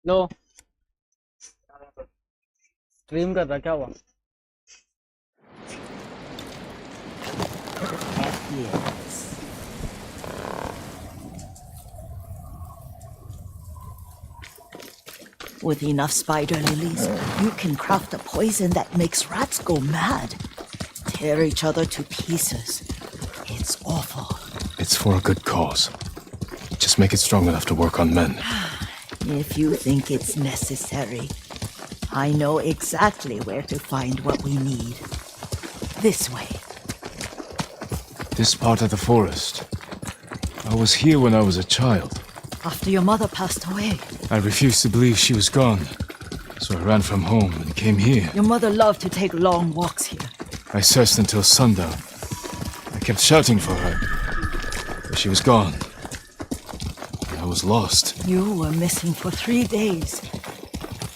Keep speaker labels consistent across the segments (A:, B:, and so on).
A: लो stream कर रहा क्या हुआ
B: Yes. With enough spider lilies, you can craft a poison that makes rats go mad. Tear each other to pieces. It's awful.
C: It's for a good cause. Just make it strong enough to work on men.
B: If you think it's necessary, I know exactly where to find what we need. This way.
C: This part of the forest. I was here when I was a child.
B: After your mother passed away.
C: I refused to believe she was gone. So I ran from home and came here.
B: Your mother loved to take long walks here.
C: I searched until sundown. I kept shouting for her. But she was gone. I was lost.
B: You were missing for 3 days.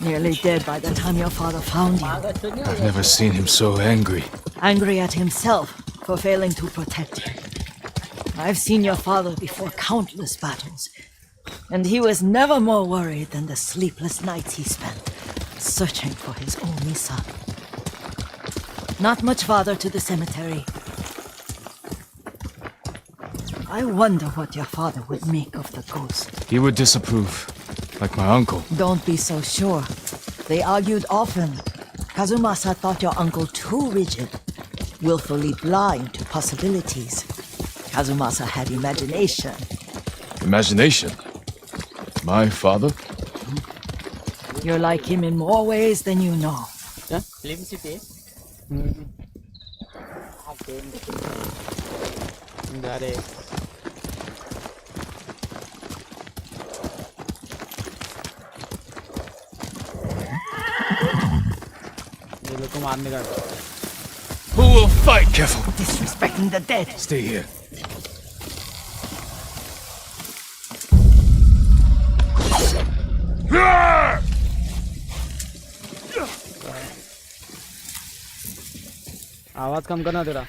B: Nearly dead by the time your father found you.
C: I've never seen him so angry.
B: Angry at himself for failing to protect you. I've seen your father before countless battles. And he was never more worried than the sleepless nights he spent searching for his only son. Not much farther to the cemetery. I wonder what your father would make of the ghost.
C: He would disapprove, like my uncle.
B: Don't be so sure. They argued often. Kazumasa thought your uncle too rigid, willfully blind to possibilities. Kazumasa had imagination.
C: Imagination? My father?
B: You're like him in more ways than you know.
C: Who will fight? Careful.
B: Disrespecting the dead.
C: Stay here.
A: आवाज कम करना तेरा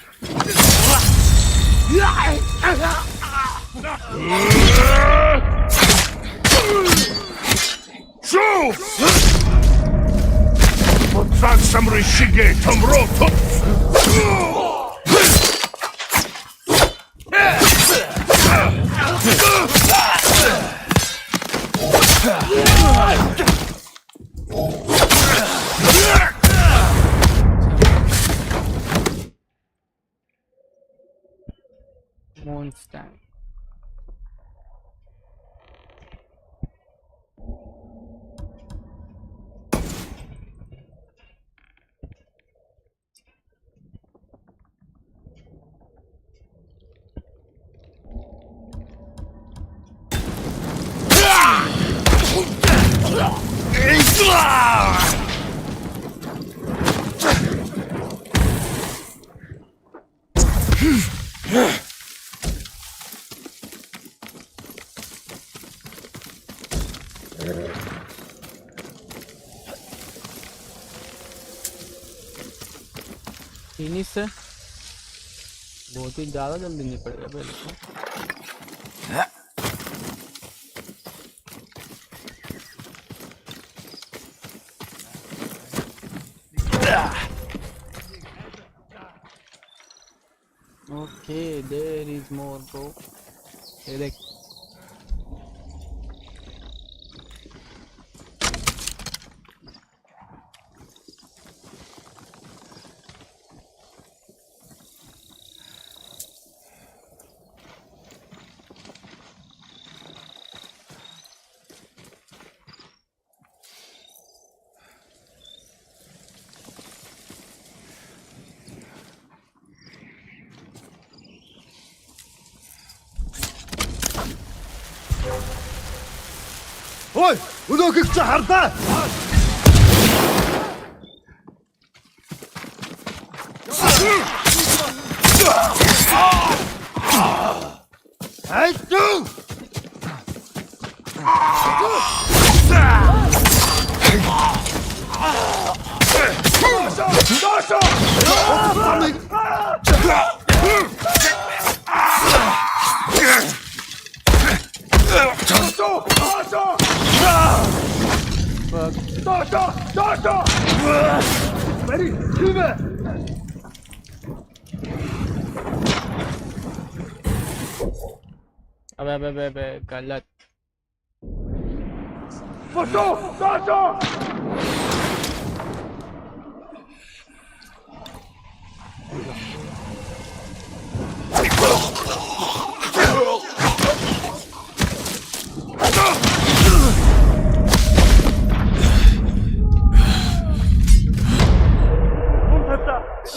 A: Monster. Finish से बहुत ही ज्यादा जल्दी नहीं पड़ेगा बिल्कुल Okay, there is more bro. ये देख
D: Ой, өнөөгч чи хардаа. Айдуу.
A: fuck?
D: Stop! Ready? Move it!
A: अबे गलत.
D: Stop!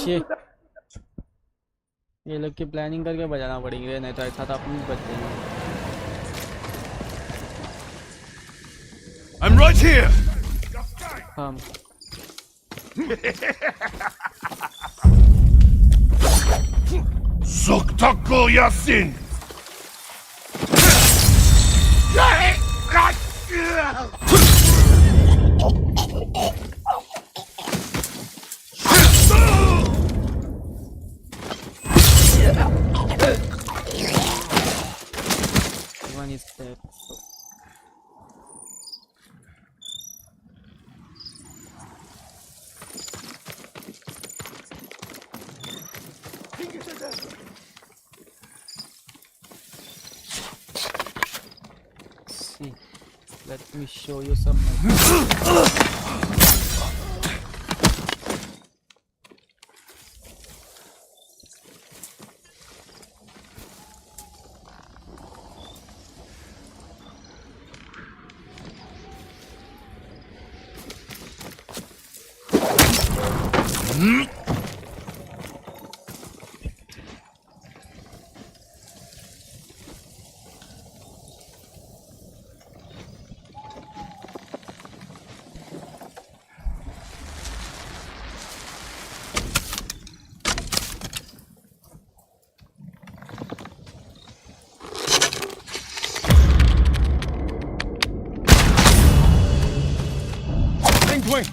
A: Shit. ये लोग की प्लानिंग करके बजाना पड़ेगी, नहीं तो ऐसा तो अपन बच जाएंगे.
C: I'm right here!
A: हम
C: Soktako Yasin!
A: one is there. See, let me show you some.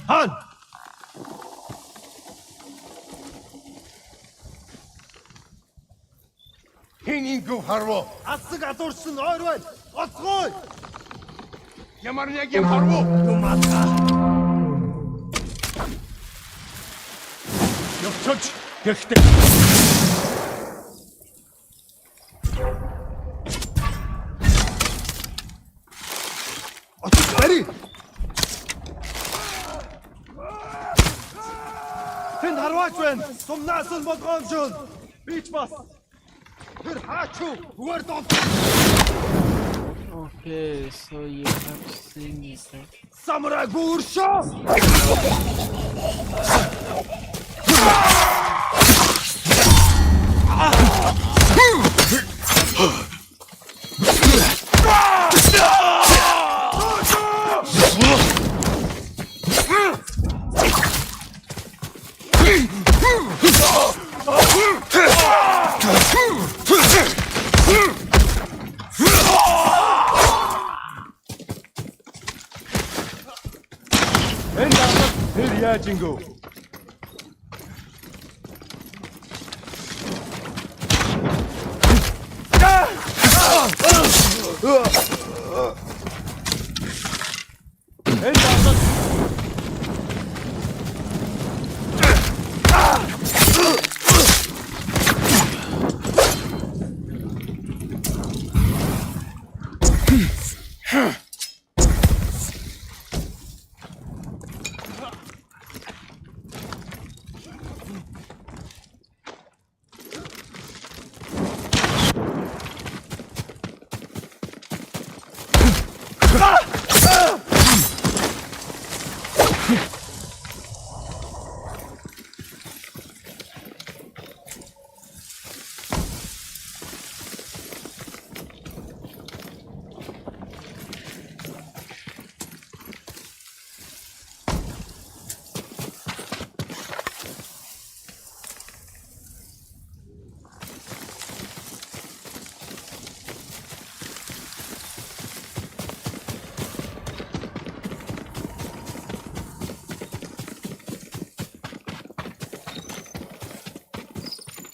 D: Han!
C: Хининг харво.
D: Асаг адуурсан ойр байна. Гоцгой!
C: Ямар нэг юм харво. Явцаж гэрхтээ.
D: Очиж барь! Тэнд харваач байна. Сумнаас нь болгоомжул. Бич бас. Тэр хаачуу үгээр дол.
A: Okay, so you have seen it.
D: Самурай бүршөө. Энэ дамаг тэр яаж ингэв? Энэ дамаг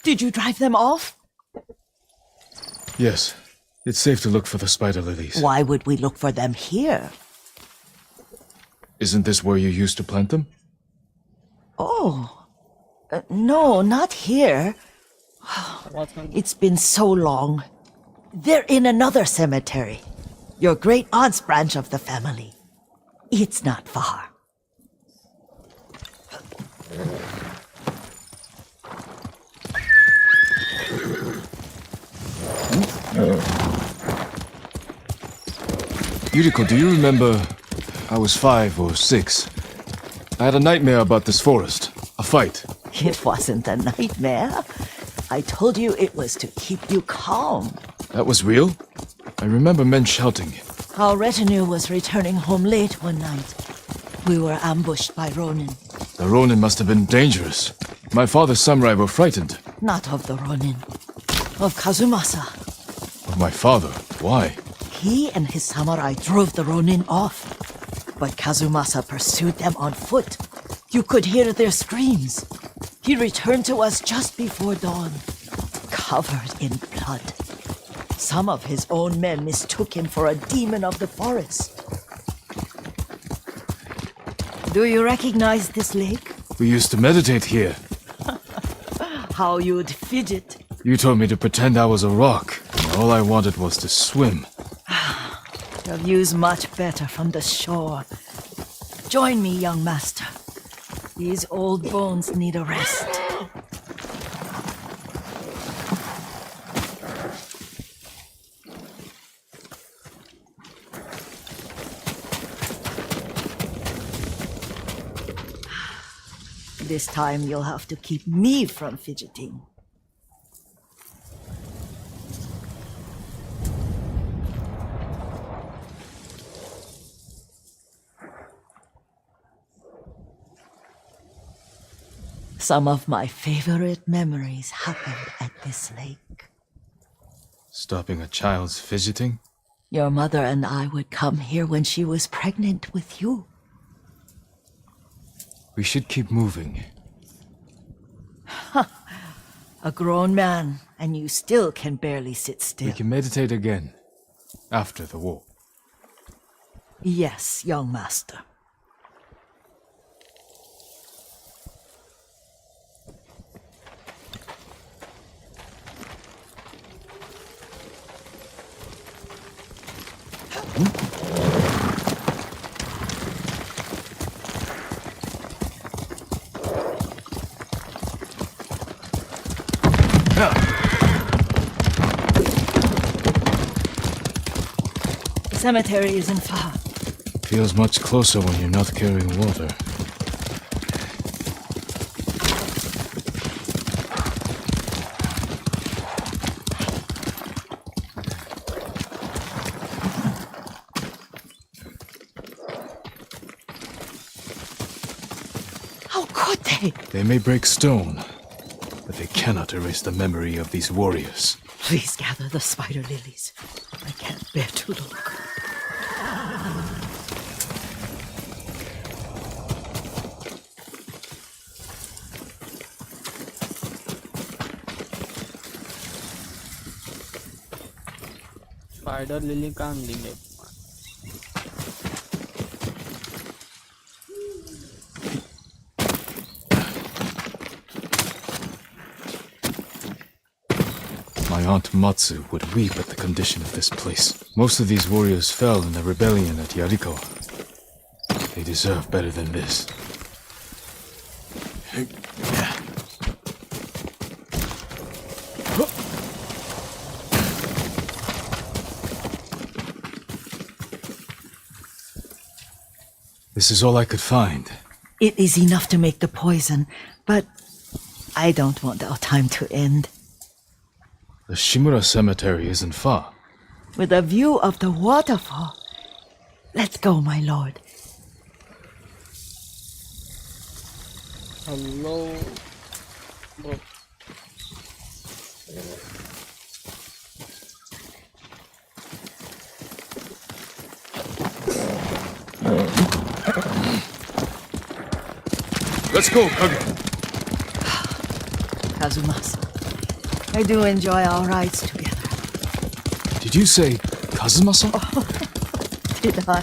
B: Did you drive them off?
C: Yes. It's safe to look for the spider lilies.
B: Why would we look for them here?
C: Isn't this where you used to plant them?
B: Oh, no, not here.
A: What's going
B: It's been so long. They're in another cemetery. Your great aunt's branch of the family. It's not far.
C: Yuriko, do you remember? I was 5 or 6. I had a nightmare about this forest. A fight.
B: It wasn't a nightmare. I told you it was to keep you calm.
C: That was real? I remember men shouting.
B: Our retinue was returning home late one night. We were ambushed by Ronin.
C: The Ronin must have been dangerous. My father's samurai were frightened.
B: Not of the Ronin. Of Kazumasa.
C: Of my father. Why?
B: He and his samurai drove the Ronin off. But Kazumasa pursued them on foot. You could hear their screams. He returned to us just before dawn, covered in blood. Some of his own men mistook him for a demon of the forest. Do you recognize this lake?
C: We used to meditate here.
B: How you'd fidget.
C: You told me to pretend I was a rock, and all I wanted was to swim.
B: The view's much better from the shore. Join me, young master. These old bones need a rest. This time you'll have to keep me from fidgeting. Some of my favorite memories happened at this lake.
C: Stopping a child's fidgeting?
B: Your mother and I would come here when she was pregnant with you.
C: We should keep moving.
B: A grown man, and you still can barely sit still.
C: We can meditate again. After the war.
B: Yes, young master. The cemetery isn't far.
C: Feels much closer when you're not carrying water.
B: How could they?
C: They may break stone, but they cannot erase the memory of these warriors.
B: Please gather the spider lilies. I can't bear to look.
A: Spider lily कहाँ मिलेंगे?
C: My aunt Matsu would weep at the condition of this place. Most of these warriors fell in the rebellion at Yarikawa. They deserve better than this. This is all I could find.
B: It is enough to make the poison, but I don't want our time to end.
C: The Shimura Cemetery isn't far.
B: With a view of the waterfall. Let's go, my lord.
A: Hello. Bro.
C: Let's go, Kage.
B: Kazumasa. I do enjoy our rides together.
C: Did you say Kazumasa?
B: Did I?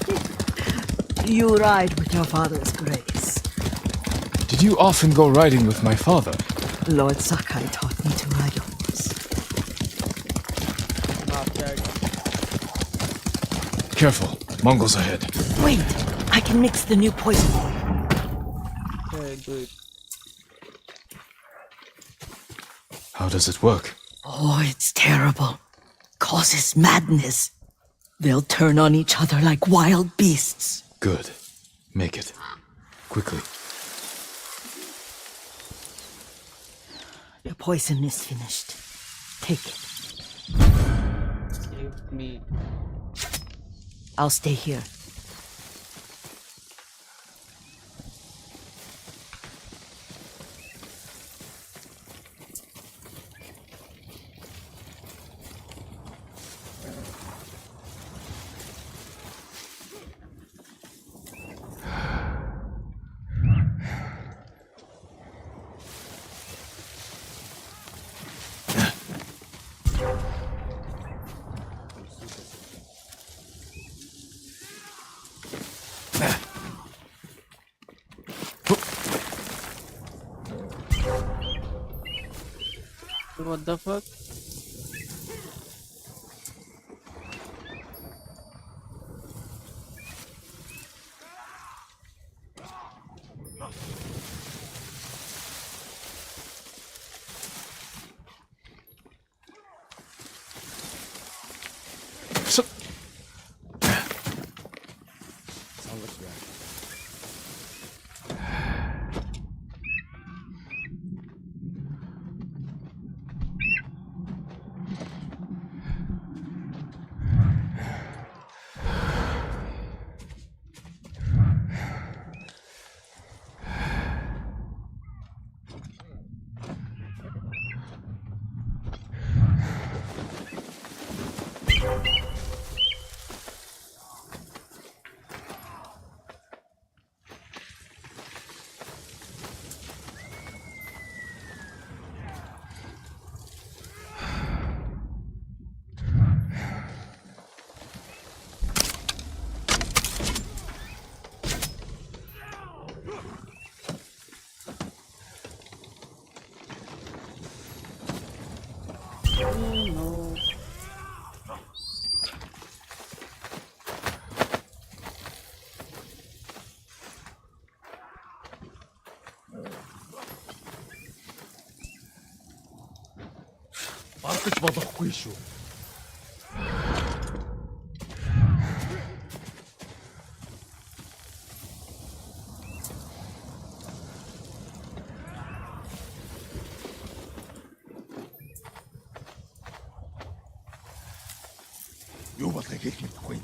B: You ride with your father's grace.
C: Did you often go riding with my father?
B: Lord Sakai taught me to ride a horse.
A: भाग जाएगा.
C: Careful, Mongols ahead.
B: Wait, I can mix the new poison.
A: Okay, do it.
C: How does it work?
B: Oh, it's terrible. Causes madness. They'll turn on each other like wild beasts.
C: Good. Make it. Quickly.
B: The poison is finished. Take it.
A: Save me.
B: I'll stay here.
A: What the fuck?
C: So
A: No.
D: Artık болохгүй шүү. Юу болыг хэлэх юмгүй.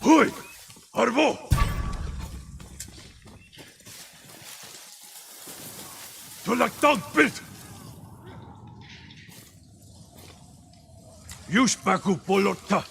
D: Hui! Arvo! Tulak dankbild! Juspaku polotta!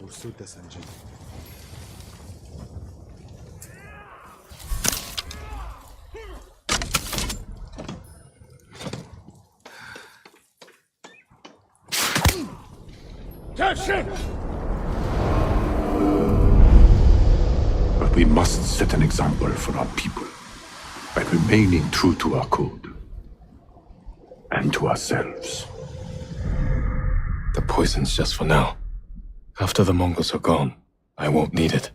D: Ursuta Sanjay.
E: But we must set an example for our people by remaining true to our code and to ourselves.
C: The poison's just for now. After the Mongols are gone, I won't need it.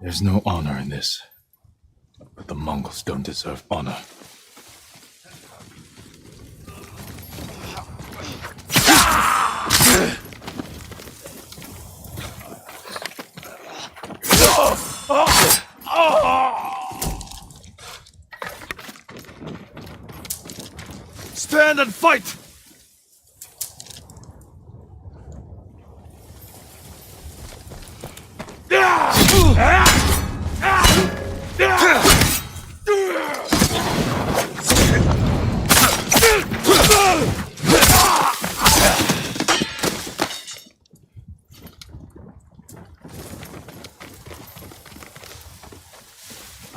C: There's no honor in this. But the Mongols don't deserve honor.
D: Stand and fight!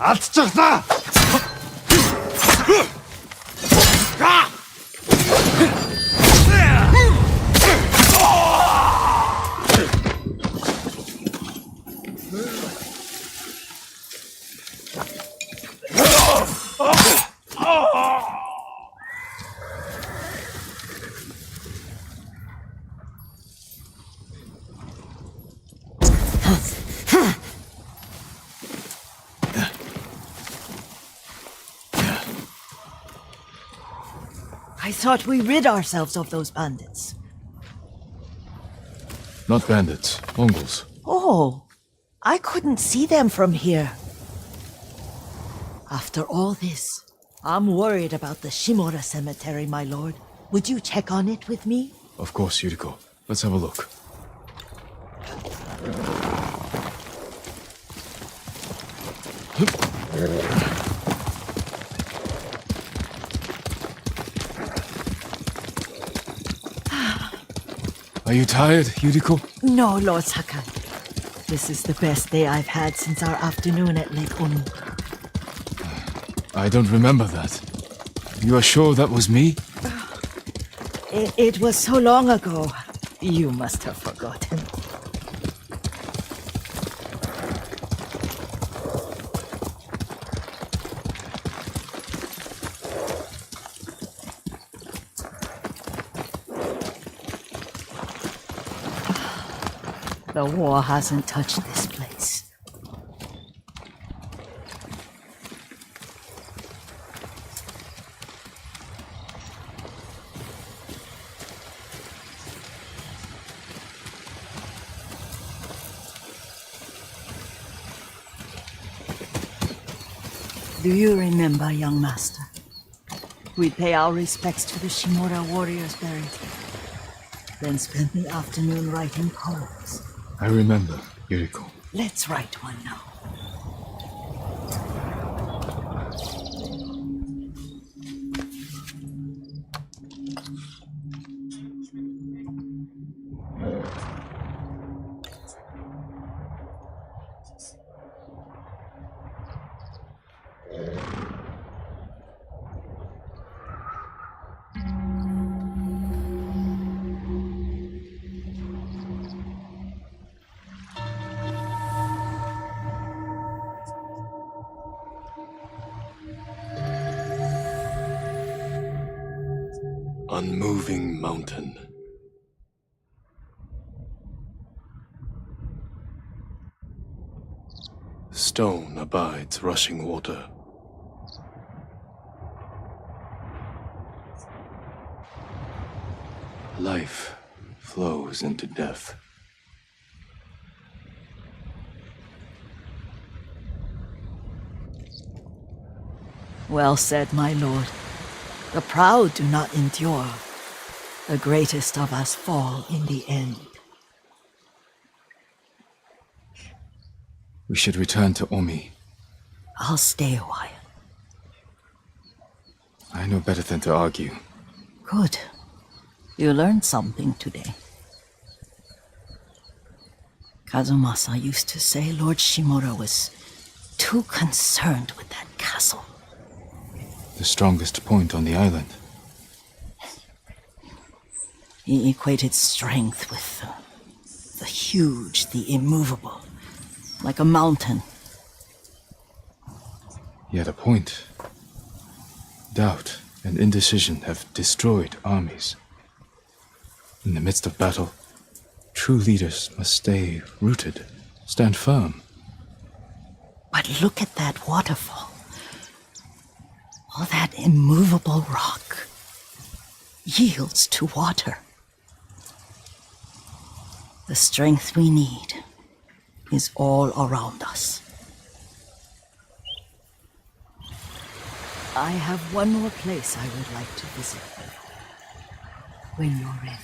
D: Алцчихлаа!
B: I thought we rid ourselves of those bandits.
C: Not bandits, Mongols.
B: Oh, I couldn't see them from here. After all this, I'm worried about the Shimura cemetery, my lord. Would you check on it with me?
C: Of course, Yuriko. Let's have a look. Are you tired, Yuriko?
B: No, Lord Sakai. This is the best day I've had since our afternoon at Lake Onu.
C: I don't remember that. You are sure that was me?
B: It was so long ago. You must have forgotten. The war hasn't touched this place. Do you remember, young master? We'd pay our respects to the Shimura warriors buried here, then spend the afternoon writing poems.
C: I remember, Yuriko.
B: Let's write one now.
C: Unmoving mountain. Stone abides rushing water. Life flows into death.
B: Well said, my lord. The proud do not endure. The greatest of us fall in the end.
C: We should return to Omi.
B: I'll stay a while.
C: I know better than to argue.
B: Good. You learned something today. Kazumasa used to say Lord Shimura was too concerned with that castle.
C: The strongest point on the island.
B: He equated strength with the huge, the immovable, like a mountain.
C: Yet a point. Doubt and indecision have destroyed armies. In the midst of battle, true leaders must stay rooted, stand firm.
B: But look at that waterfall. All that immovable rock yields to water. The strength we need is all around us. I have one more place I would like to visit. When you're ready.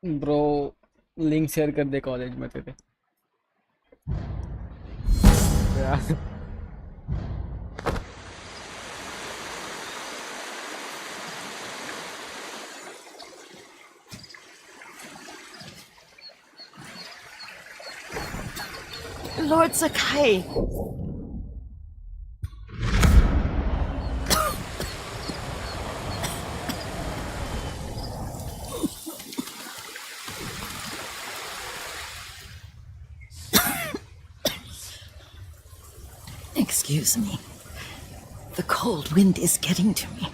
A: Bro link share कर दे college में तेरे यार
B: Lord Sakai! Excuse me. The cold wind is getting to me.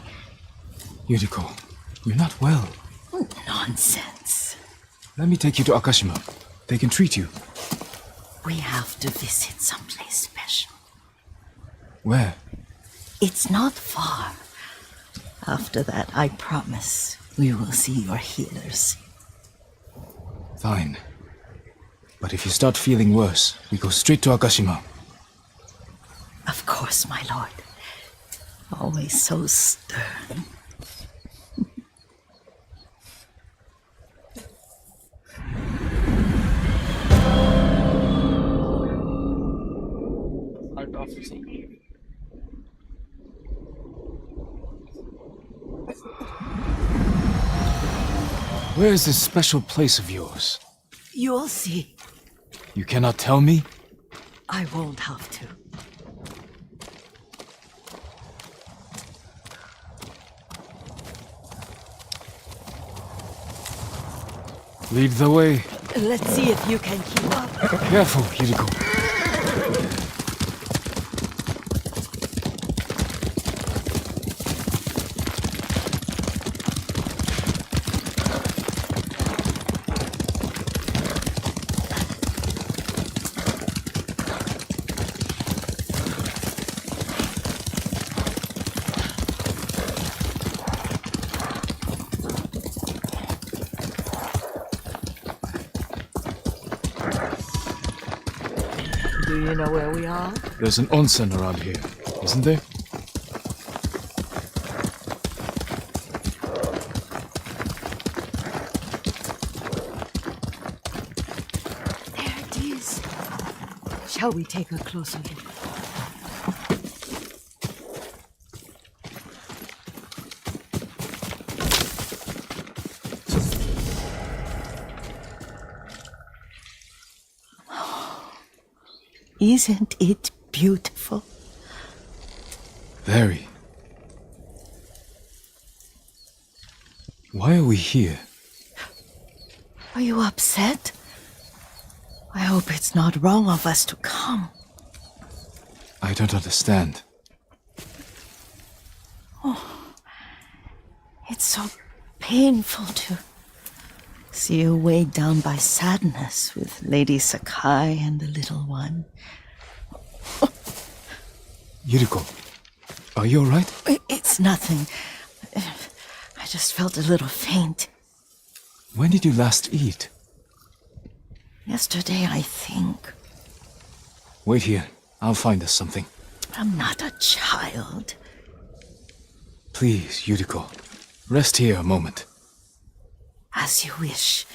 C: Yuriko, you're not well.
B: Nonsense.
C: Let me take you to Akashima. They can treat you.
B: We have to visit someplace special.
C: Where?
B: It's not far. After that, I promise we will see your healers.
C: Fine. But if you start feeling worse, we go straight to Akashima.
B: Of course, my lord. Always so stern.
A: Art of Singing.
C: Where is this special place of yours?
B: You'll see.
C: You cannot tell me?
B: I won't have to.
C: Lead the way.
B: Let's see if you can keep up.
C: Careful, Yuriko.
B: Do you know where we are?
C: There's an onsen around here, isn't there?
B: There it is. Shall we take a closer look? Isn't it beautiful?
C: Very. Why are we here?
B: Are you upset? I hope it's not wrong of us to come.
C: I don't understand.
B: It's so painful to see you weighed down by sadness with Lady Sakai and the little one.
C: Yuriko, are you alright?
B: It's nothing. I just felt a little faint.
C: When did you last eat?
B: Yesterday, I think.
C: Wait here. I'll find us something.
B: I'm not a child.
C: Please, Yuriko. Rest here a moment.
B: As you wish,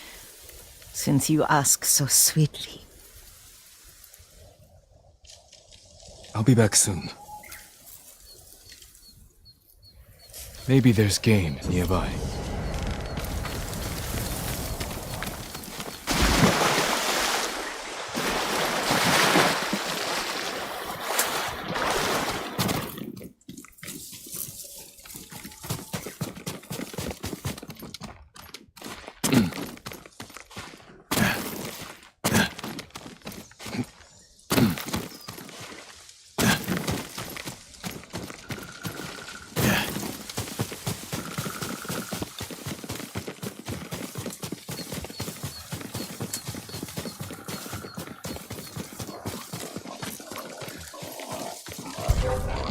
B: since you ask so sweetly.
C: I'll be back soon. Maybe there's game nearby.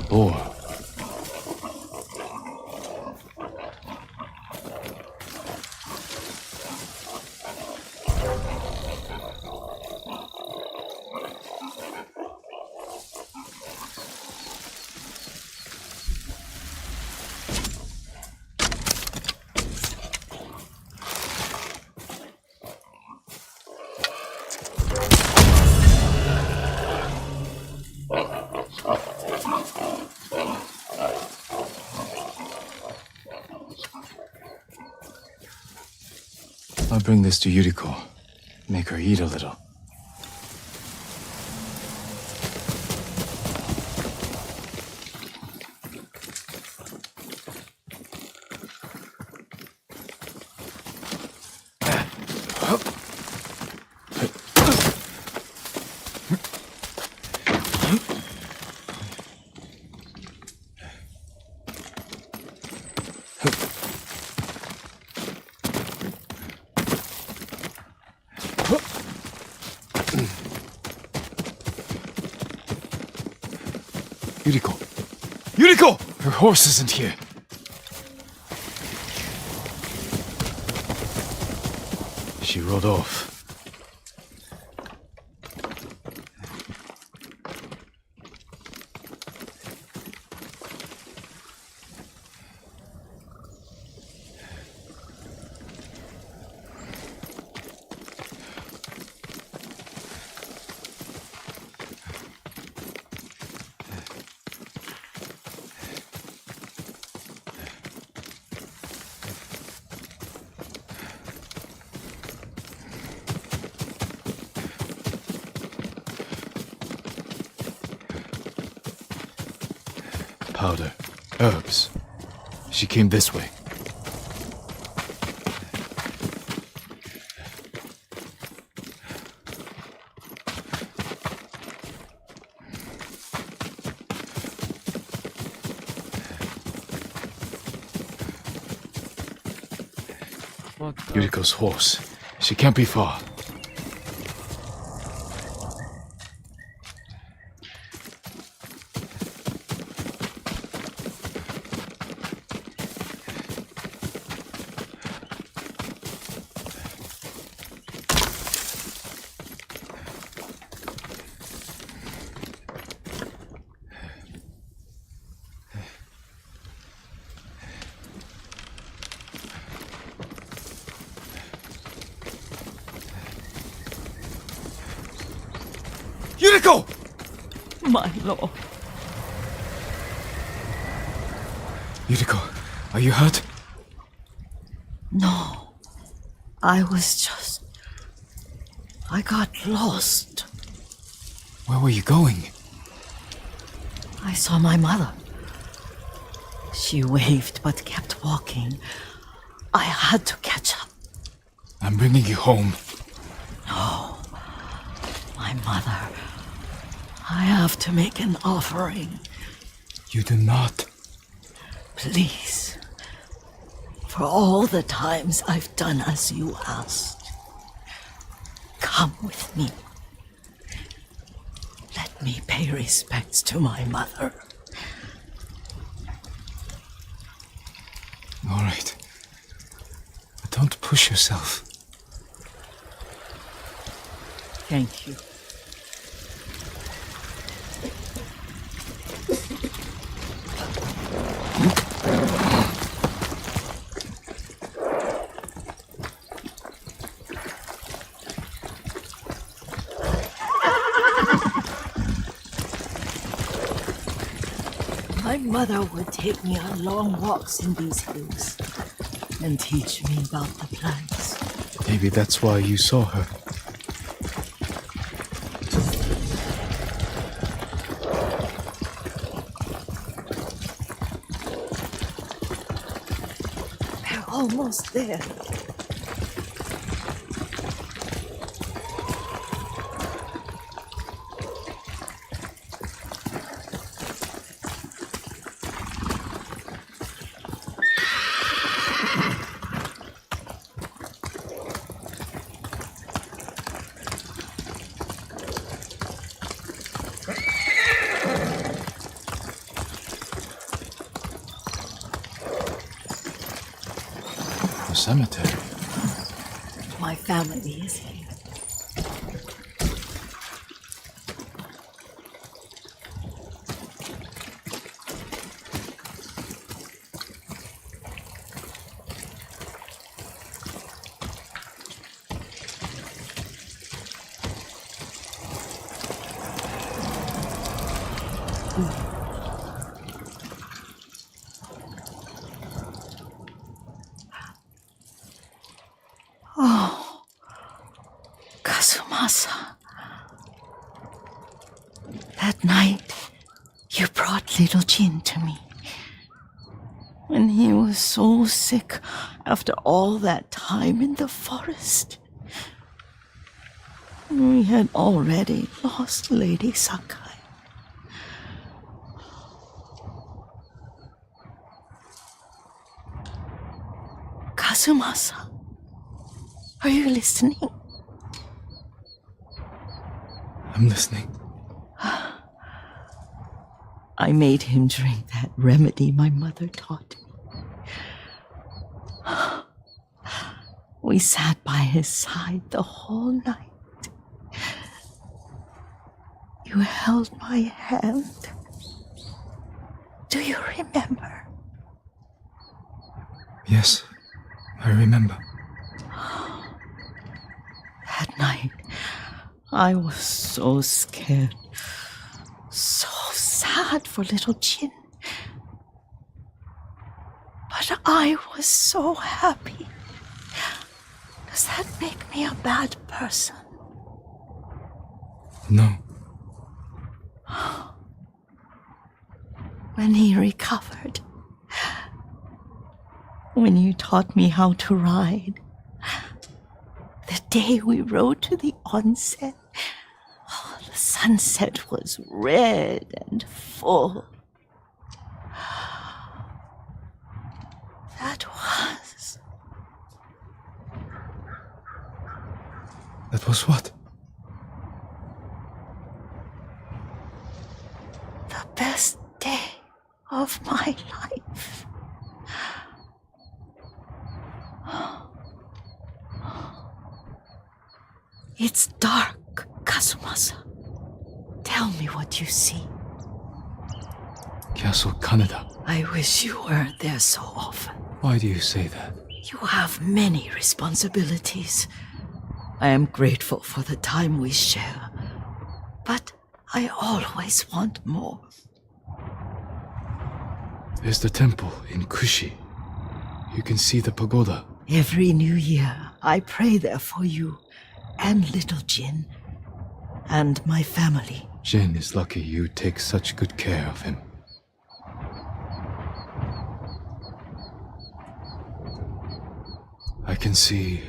C: Or I'll bring this to Yuriko. Make her eat a little. Yuriko! Yuriko! Her horse isn't here. She rode off. gunpowder, herbs. She came this way.
A: What the?
C: Yuriko's horse. She can't be far. Yuriko!
B: My lord.
C: Yuriko, are you hurt?
B: No. I got lost.
C: Where were you going?
B: I saw my mother. She waved but kept walking. I had to catch up.
C: I'm bringing you home.
B: No. My mother. I have to make an offering.
C: You do not.
B: Please. For all the times I've done as you asked. Come with me. Let me pay respects to my mother.
C: All right. But don't push yourself.
B: Thank you. My mother would take me on long walks in these hills and teach me about the plants.
C: Maybe that's why you saw her.
B: We're almost there.
C: The cemetery.
B: My family is here. Oh, Kazumasa. That night, you brought little Jin to me. When he was so sick after all that time in the forest. We had already lost Lady Sakai. Kazumasa, are you listening?
C: I'm listening.
B: I made him drink that remedy my mother taught me. We sat by his side the whole night. You held my hand. Do you remember?
C: Yes, I remember.
B: That night, I was so scared, so sad for little Jin. But I was so happy. Does that make me a bad person?
C: No.
B: when he recovered. When you taught me how to ride. The day we rode to the onsen. Oh, the sunset was red and full. That
C: was what?
B: the best day of my life. It's dark, Kazumasa. Tell me what you see.
C: Castle Kaneda.
B: I wish you weren't there so often.
C: Why do you say that?
B: You have many responsibilities. I am grateful for the time we share, but I always want more.
C: There's the temple in Kushi. You can see the pagoda.
B: Every new year, I pray there for you and little Jin and my family.
C: Jin is lucky you take such good care of him. I can see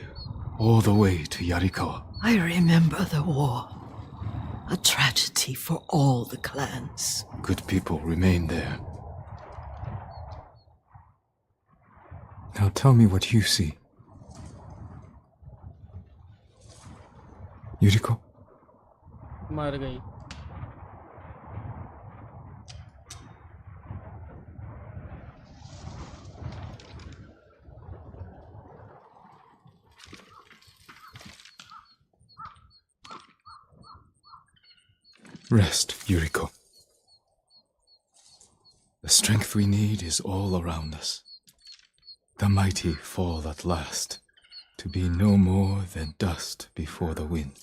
C: all the way to Yarikawa.
B: I remember the war. A tragedy for all the clans.
C: Good people remain there. Now tell me what you see. Yuriko?
A: मर गई.
C: Rest, Yuriko. The strength we need is all around us. The mighty fall at last, to be no more than dust before the wind.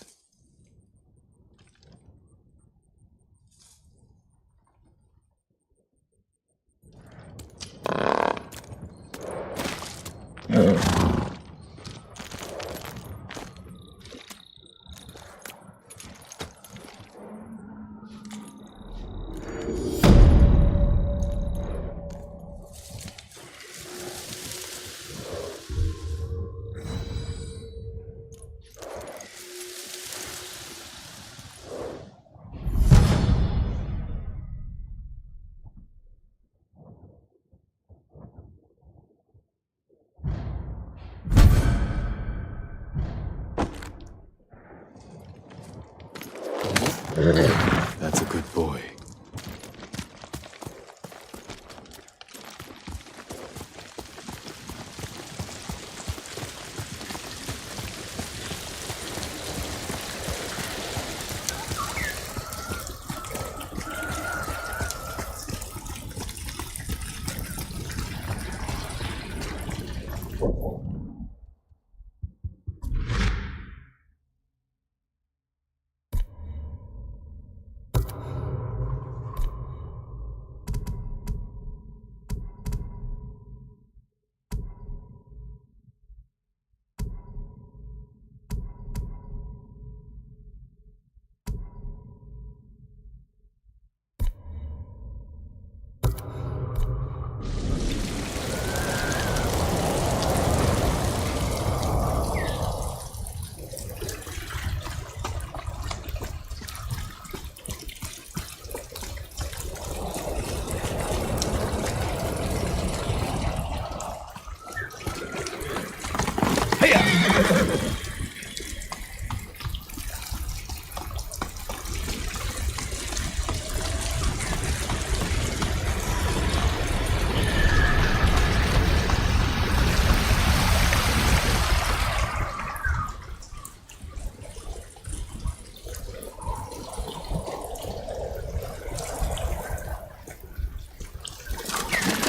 C: That's a good boy.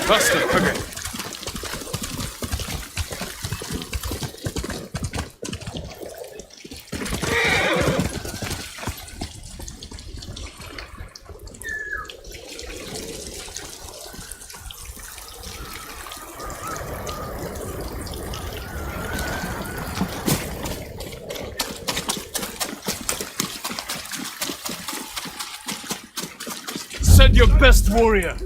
D: Faster, quicker. Send your best warrior.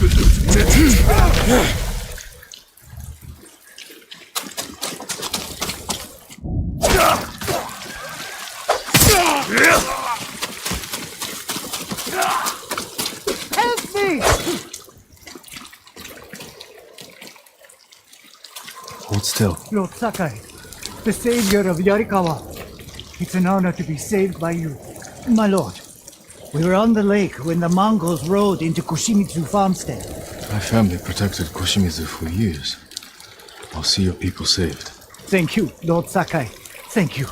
F: Help me!
C: Hold still.
F: Lord Sakai, the savior of Yarikawa. It's an honor to be saved by you. My lord, we were on the lake when the Mongols rode into Kushimitsu farmstead.
C: My family protected Koshimizu for years. I'll see your people saved.
F: Thank you, Lord Sakai. Thank you.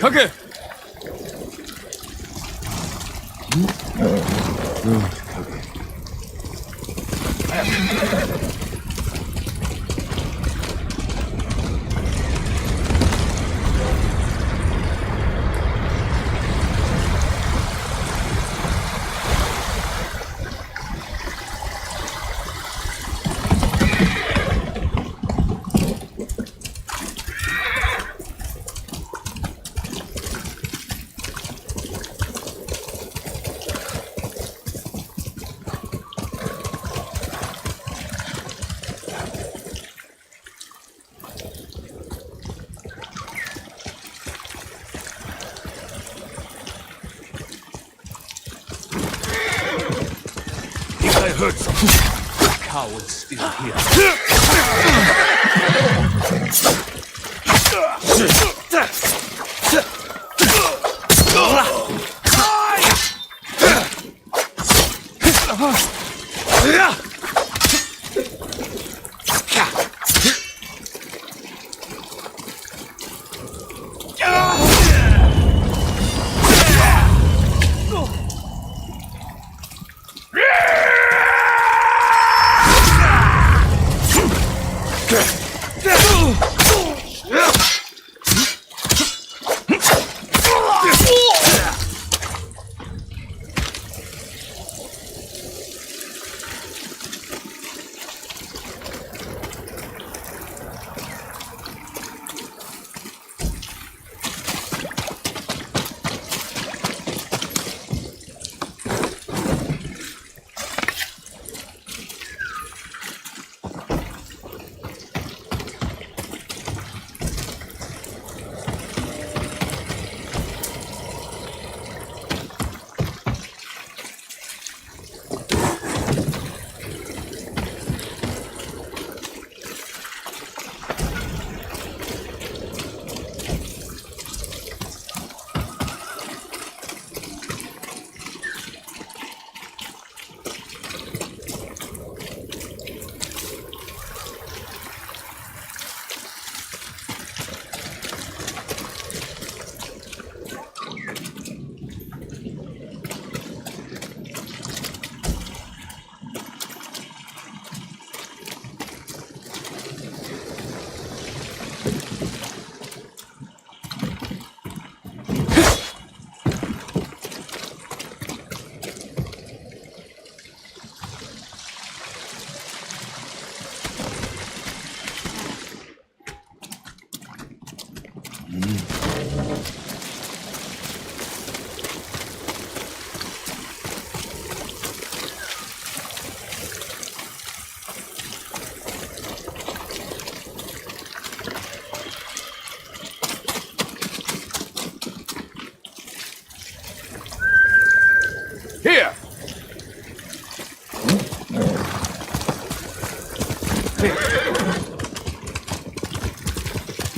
A: Kage!
G: I heard something. Cowards still here. Here!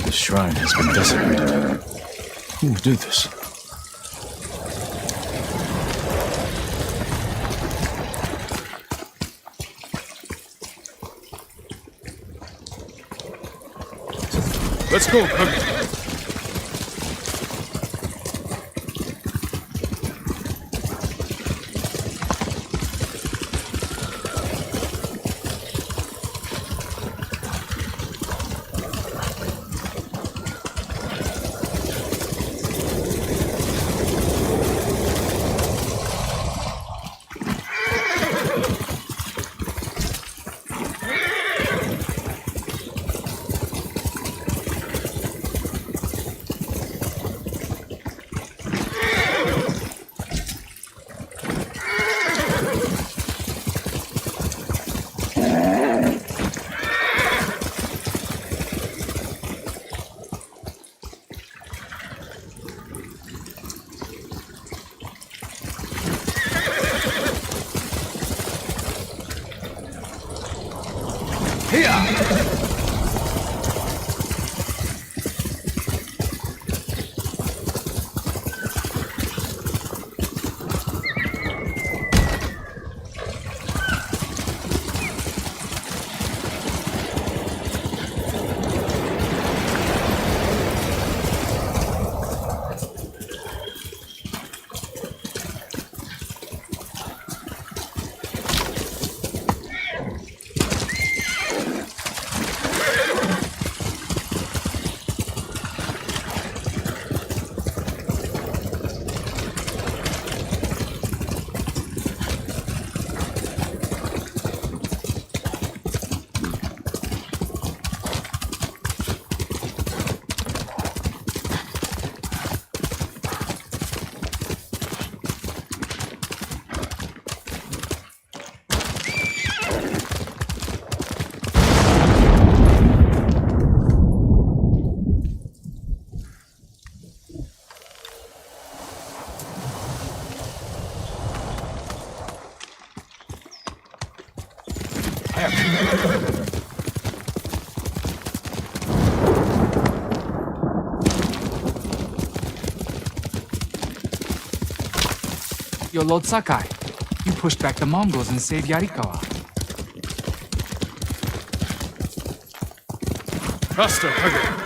C: The shrine has been desecrated. Who would do this?
G: Let's go, Kage.
H: Yo, Lord Sakai, you pushed back the Mongols and saved Yarikawa.
G: Faster, Kage.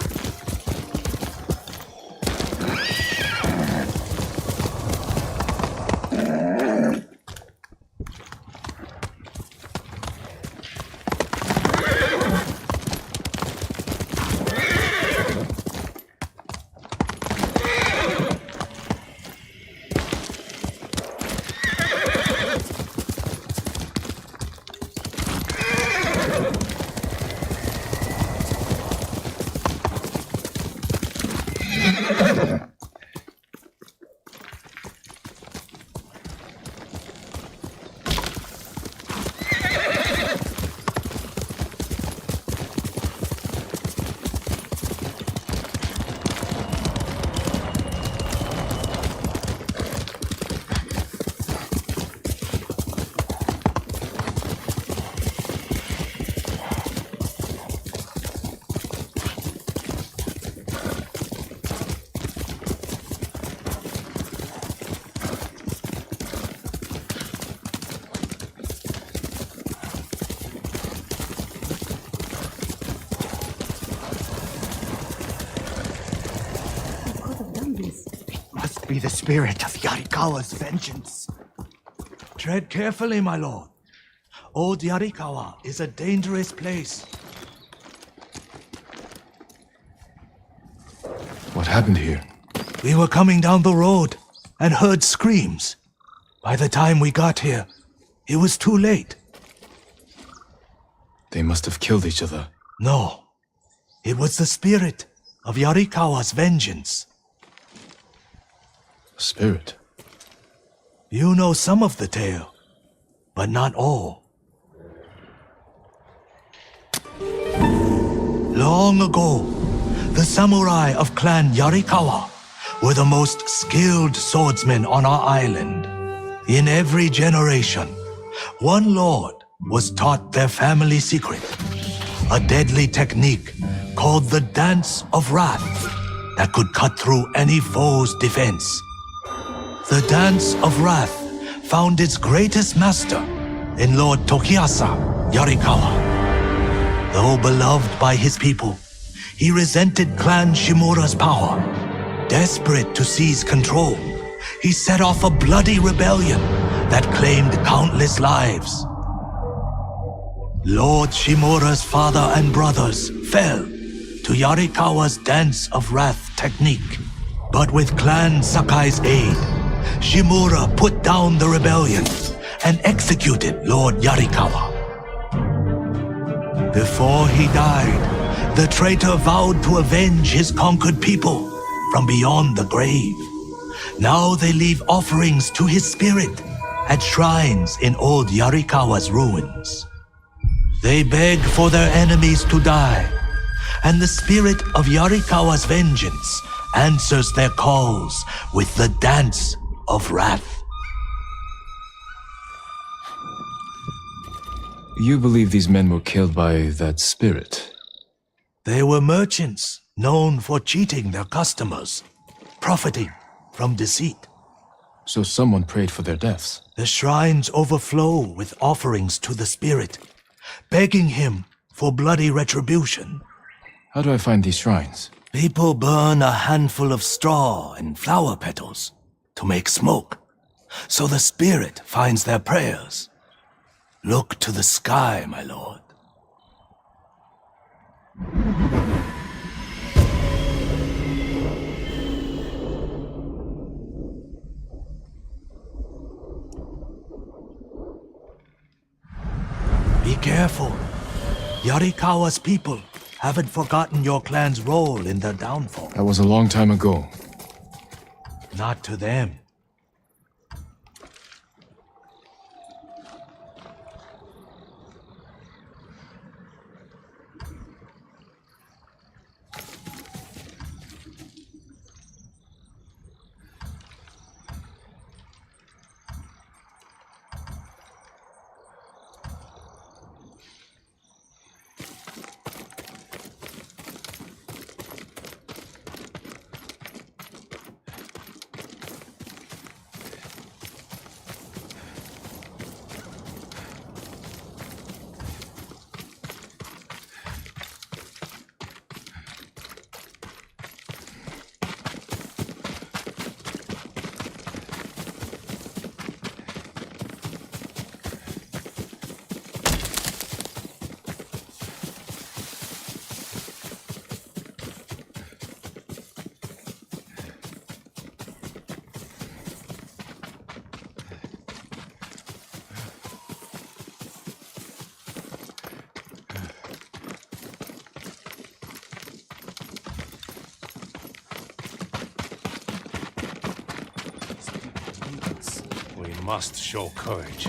F: Must be the spirit of Yarikawa's vengeance. Tread carefully, my lord. Old Yarikawa is a dangerous place.
C: What happened here?
F: We were coming down the road and heard screams. By the time we got here, it was too late.
C: They must have killed each other.
F: No, it was the spirit of Yarikawa's vengeance.
C: Spirit.
F: You know some of the tale, but not all. Long ago, the samurai of Clan Yarikawa were the most skilled swordsmen on our island. In every generation, one lord was taught their family secret, a deadly technique called the Dance of Wrath that could cut through any foe's defense. The Dance of Wrath found its greatest master in Lord Tokiyasa Yarikawa. Though beloved by his people, he resented Clan Shimura's power. Desperate to seize control, he set off a bloody rebellion that claimed countless lives. Lord Shimura's father and brothers fell to Yarikawa's Dance of Wrath technique. But with Clan Sakai's aid, Shimura put down the rebellion and executed Lord Yarikawa. Before he died, the traitor vowed to avenge his conquered people from beyond the grave. Now they leave offerings to his spirit at shrines in old Yarikawa's ruins. They beg for their enemies to die, and the spirit of Yarikawa's vengeance answers their calls with the Dance of Wrath.
C: You believe these men were killed by that spirit?
F: They were merchants, known for cheating their customers, profiting from deceit.
C: So someone prayed for their deaths.
F: The shrines overflow with offerings to the spirit, begging him for bloody retribution.
C: How do I find these shrines?
F: People burn a handful of straw and flower petals to make smoke, so the spirit finds their prayers. Look to the sky, my lord. Be careful. Yarikawa's people haven't forgotten your clan's role in their downfall.
C: That was a long time ago.
F: Not to them.
G: We must show courage.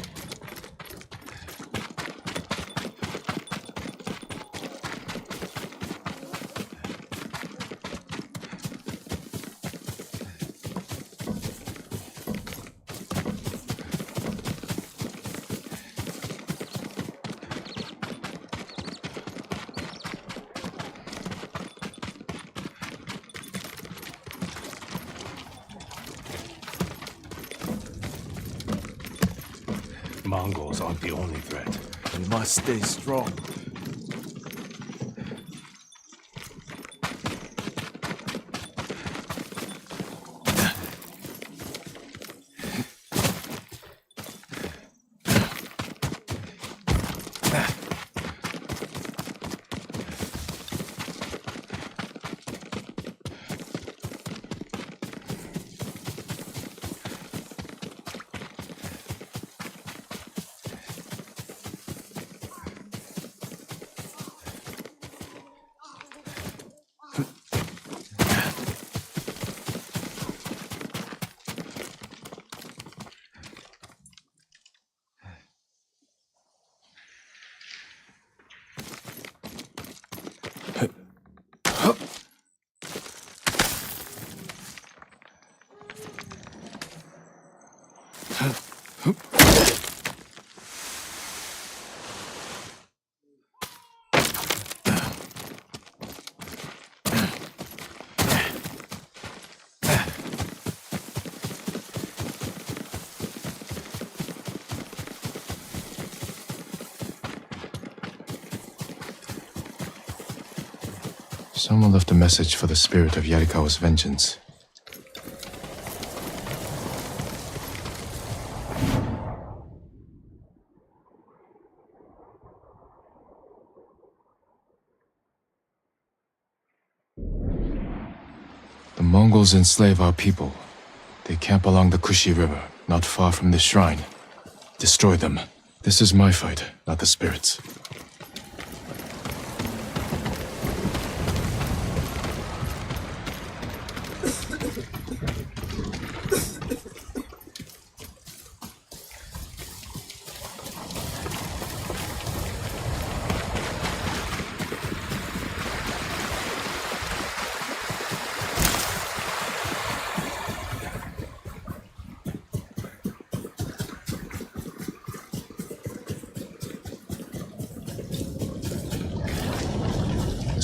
G: Mongols aren't the only threat.
D: We must stay strong.
C: Someone left a message for the spirit of Yarikawa's vengeance. The Mongols enslave our people. They camp along the Kushi River, not far from this shrine. Destroy them. This is my fight, not the spirits.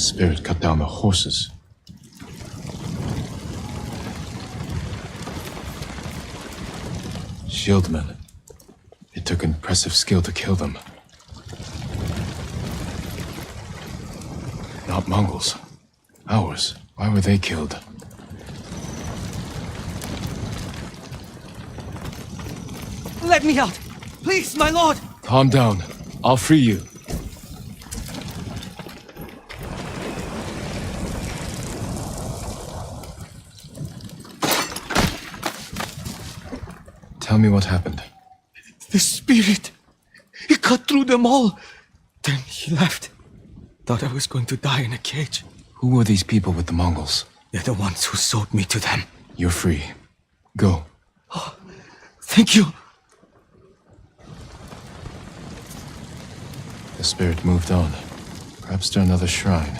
C: spirit cut down the horses. Shieldmen. It took impressive skill to kill them. Not Mongols. Ours. Why were they killed?
F: Let me out! Please, my lord!
C: Calm down. I'll free you. Tell me what happened.
F: The spirit! He cut through them all! Then he left. Thought I was going to die in a cage.
C: Who were these people with the Mongols?
F: They're the ones who sold me to them.
C: You're free. Go.
F: Thank you!
C: The spirit moved on. Perhaps to another shrine.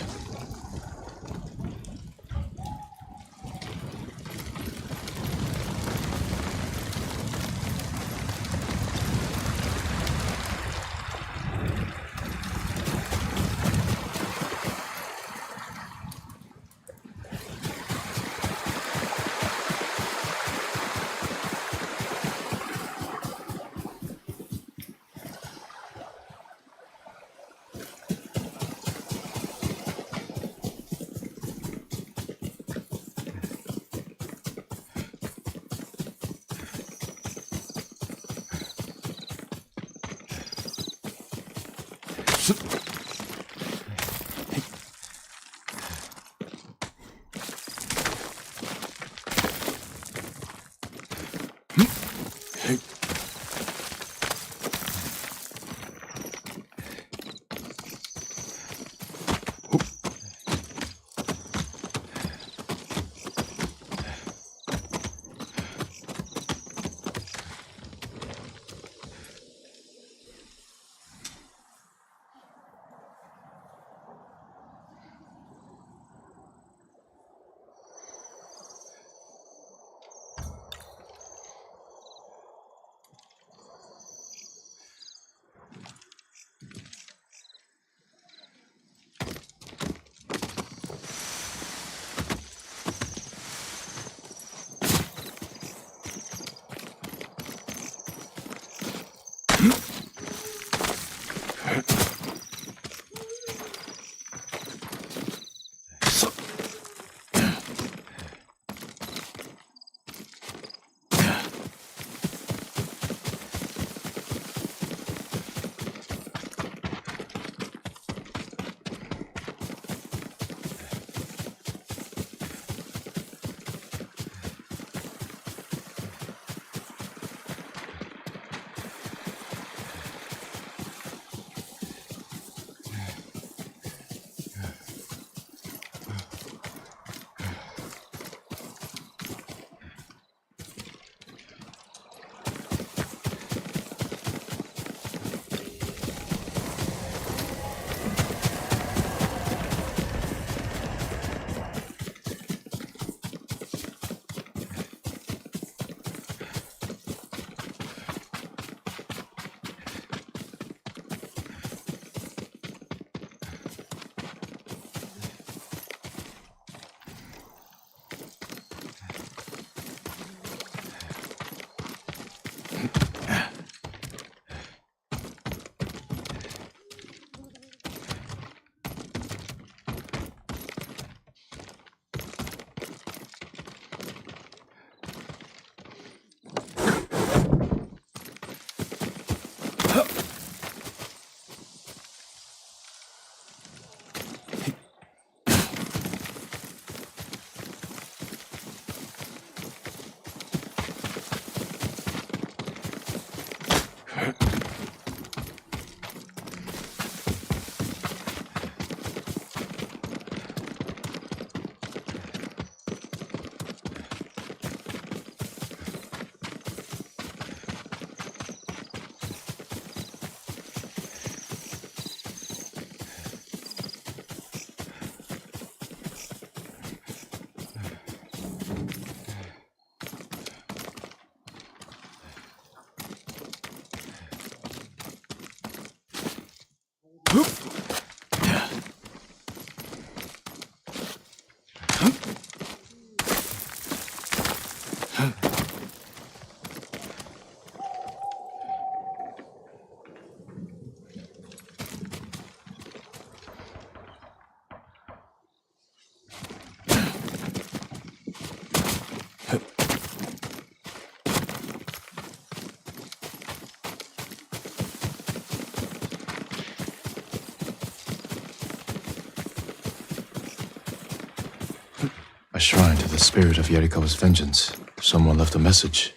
C: shrine to the spirit of Yarikawa's vengeance. Someone left a message.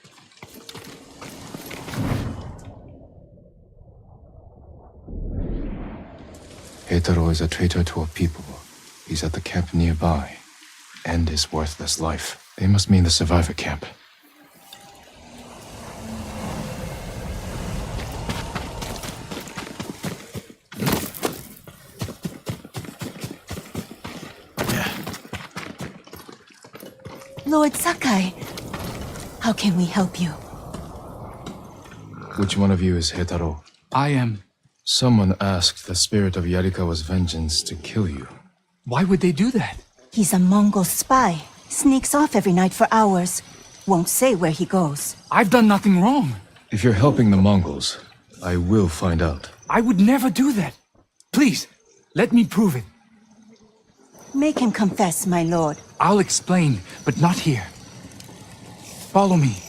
C: Heitaro is a traitor to a people. He's at the camp nearby. End his worthless life. They must mean the survivor camp.
B: Lord Sakai, how can we help you?
C: Which one of you is Heitaro?
H: I am.
C: Someone asked the spirit of Yarikawa's vengeance to kill you.
H: Why would they do that?
I: He's a Mongol spy. Sneaks off every night for hours. Won't say where he goes.
H: I've done nothing wrong.
C: If you're helping the Mongols, I will find out.
H: I would never do that. Please, let me prove it.
I: Make him confess, my lord.
H: I'll explain, but not here. Follow me.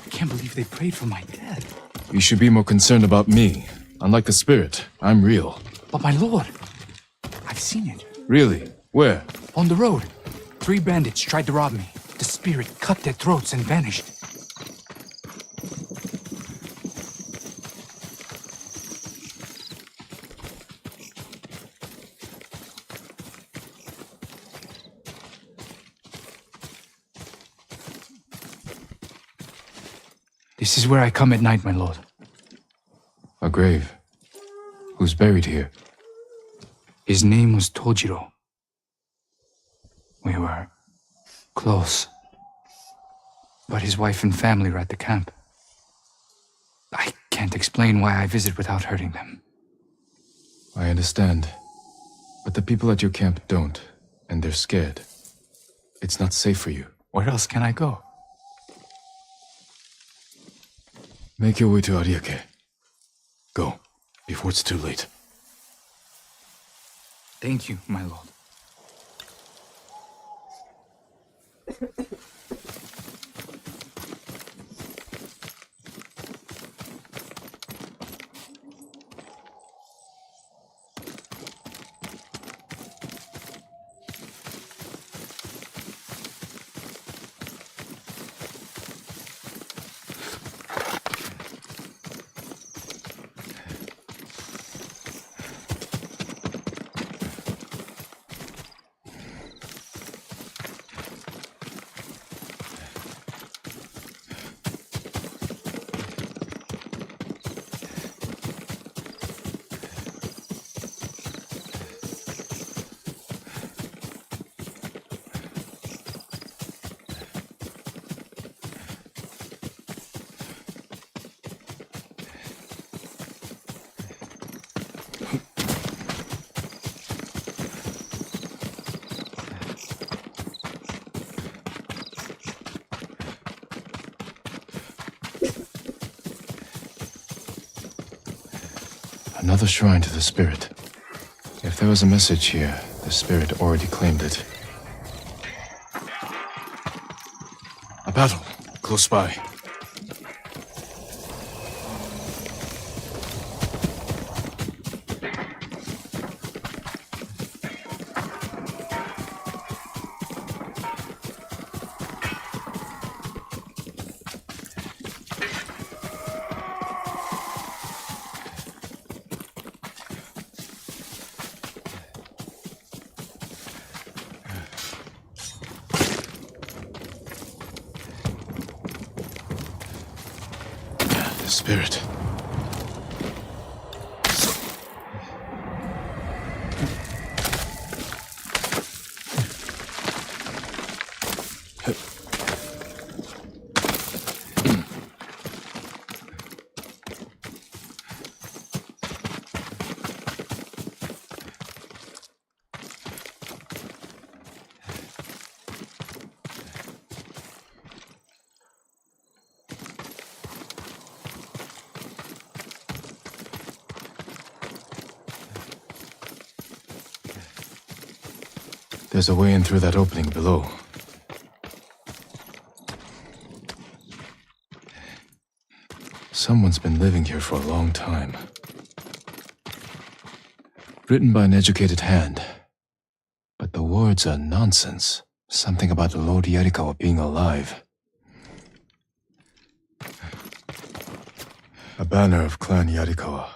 H: I can't believe they prayed for my death.
C: You should be more concerned about me. Unlike the spirit, I'm real.
H: But my lord, I've seen it.
C: Really? Where?
H: On the road. 3 bandits tried to rob me. The spirit cut their throats and vanished. This is where I come at night, my lord.
C: A grave. Who's buried here?
H: His name was Tojiro. We were close. But his wife and family were at the camp. I can't explain why I visit without hurting them.
C: I understand. But the people at your camp don't, and they're scared. It's not safe for you.
H: Where else can I go?
C: Make your way to Ariake. Go, before it's too late.
H: Thank you, my lord.
C: Another shrine to the spirit. If there was a message here, the spirit already claimed it. A battle, close by. spirit. There's a way in through that opening below. Someone's been living here for a long time. Written by an educated hand. But the words are nonsense. Something about Lord Yarikawa being alive. A banner of Clan Yarikawa.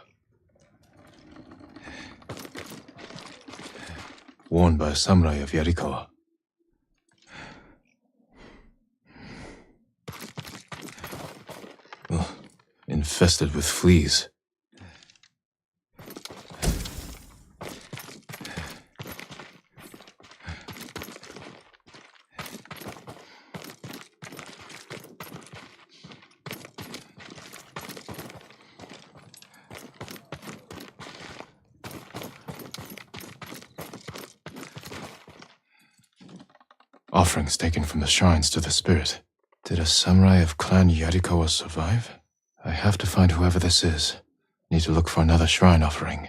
C: Worn by a samurai of Yarikawa. Ugh, infested with fleas. Offerings taken from the shrines to the spirit. Did a samurai of Clan Yarikawa survive? I have to find whoever this is. Need to look for another shrine offering.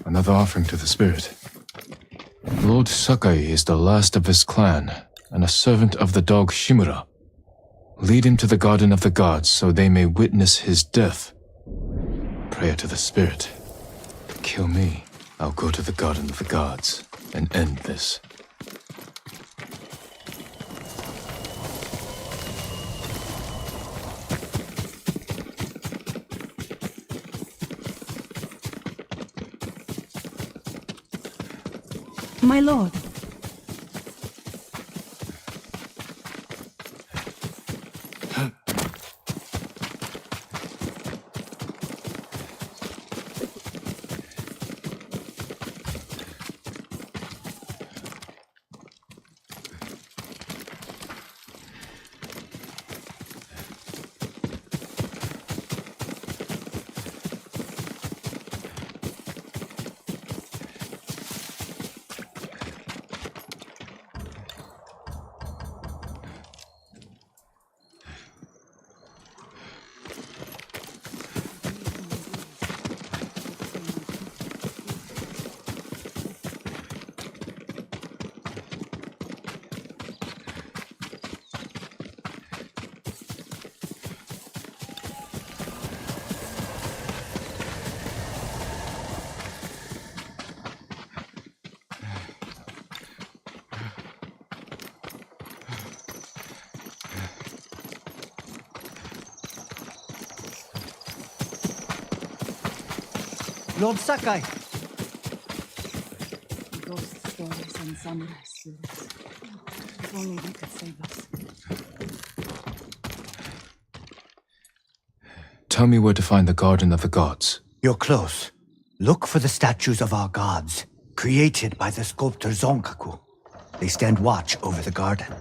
C: Another offering to the spirit. Lord Sakai is the last of his clan, and a servant of the dog Shimura. Lead him to the Garden of the Gods so they may witness his death. Prayer to the spirit. Kill me, I'll go to the Garden of the Gods and end this.
I: My lord.
J: Lord Sakai!
I: Ghost stories and samurai spirits. If only they could save us.
C: Tell me where to find the Garden of the Gods.
J: You're close. Look for the statues of our gods, created by the sculptor Zonkaku. They stand watch over the garden.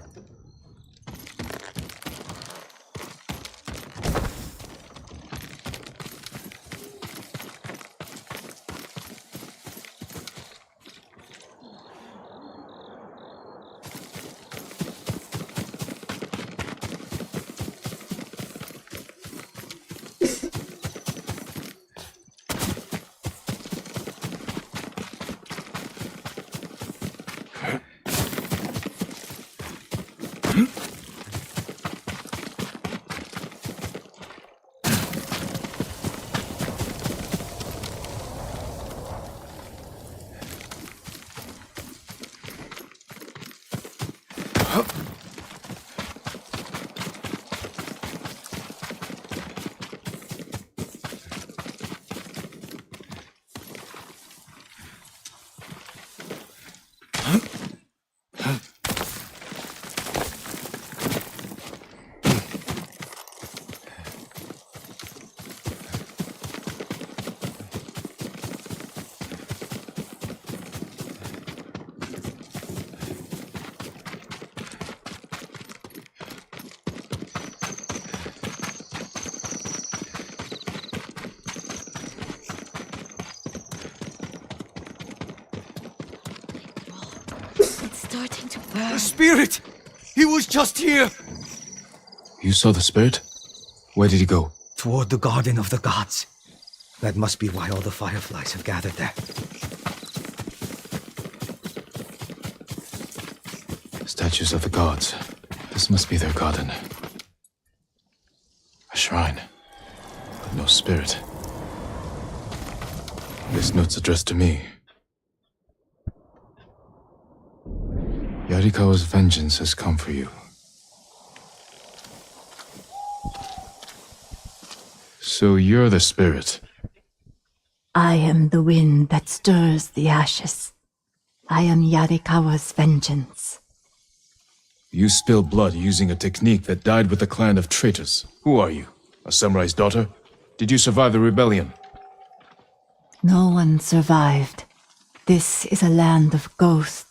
B: It's starting to burn.
J: The spirit! He was just here!
C: You saw the spirit? Where did he go?
J: Toward the Garden of the Gods. That must be why all the fireflies have gathered there.
C: Statues of the gods. This must be their garden. A shrine, but no spirit. This note's addressed to me. Yarikawa's vengeance has come for you. So you're the spirit.
B: I am the wind that stirs the ashes. I am Yarikawa's vengeance.
C: You spilled blood using a technique that died with a clan of traitors. Who are you? A samurai's daughter? Did you survive the rebellion?
B: No one survived. This is a land of ghosts.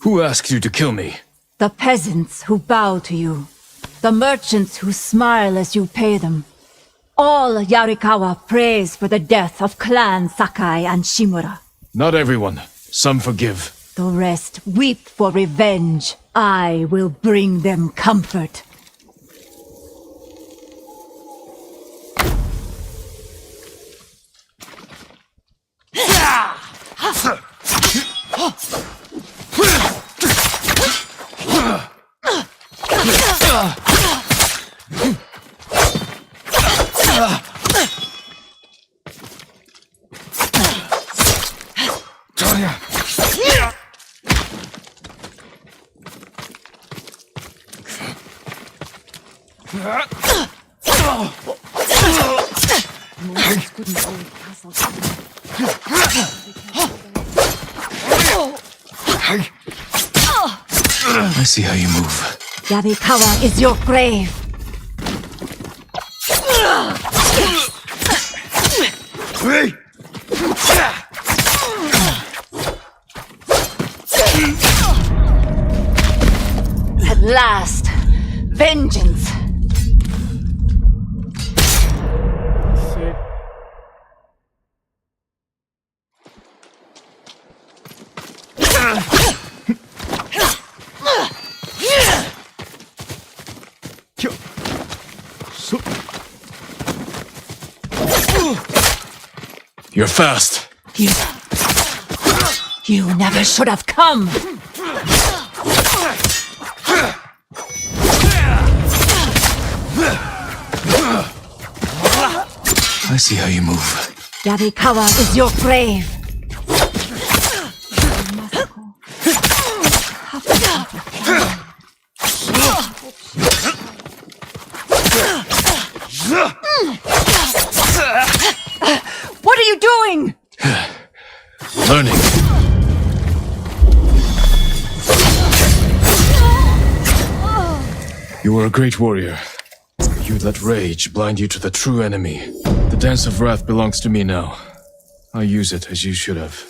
C: Who asked you to kill me?
B: The peasants who bow to you. The merchants who smile as you pay them. All Yarikawa prays for the death of Clan Sakai and Shimura.
C: Not everyone. Some forgive.
B: The rest weep for revenge. I will bring them comfort.
C: I see how you move.
B: Yarikawa is your grave. At last, vengeance.
A: Shit.
C: You're fast.
B: You never should have come.
C: I see how you move.
B: Yarikawa is your grave. What are you doing?
C: Learning. You were a great warrior. You let rage blind you to the true enemy. The Dance of Wrath belongs to me now. I'll use it as you should have.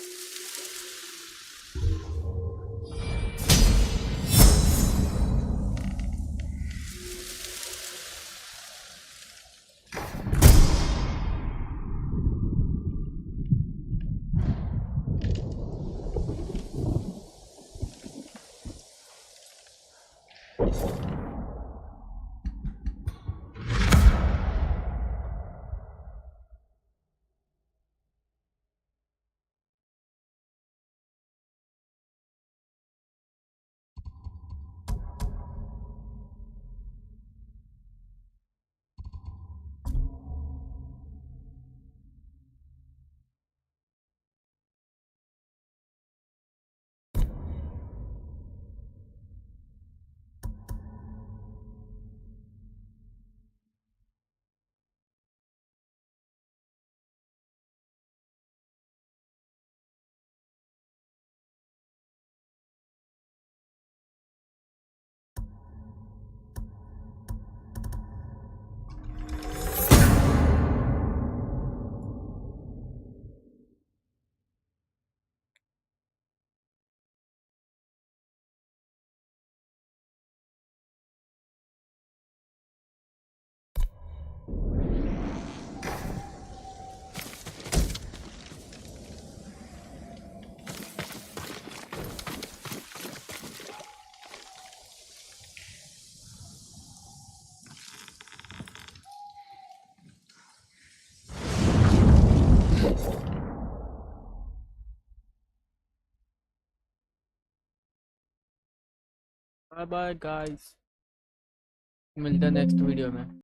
A: Bye bye guys, मिलते हैं next video में।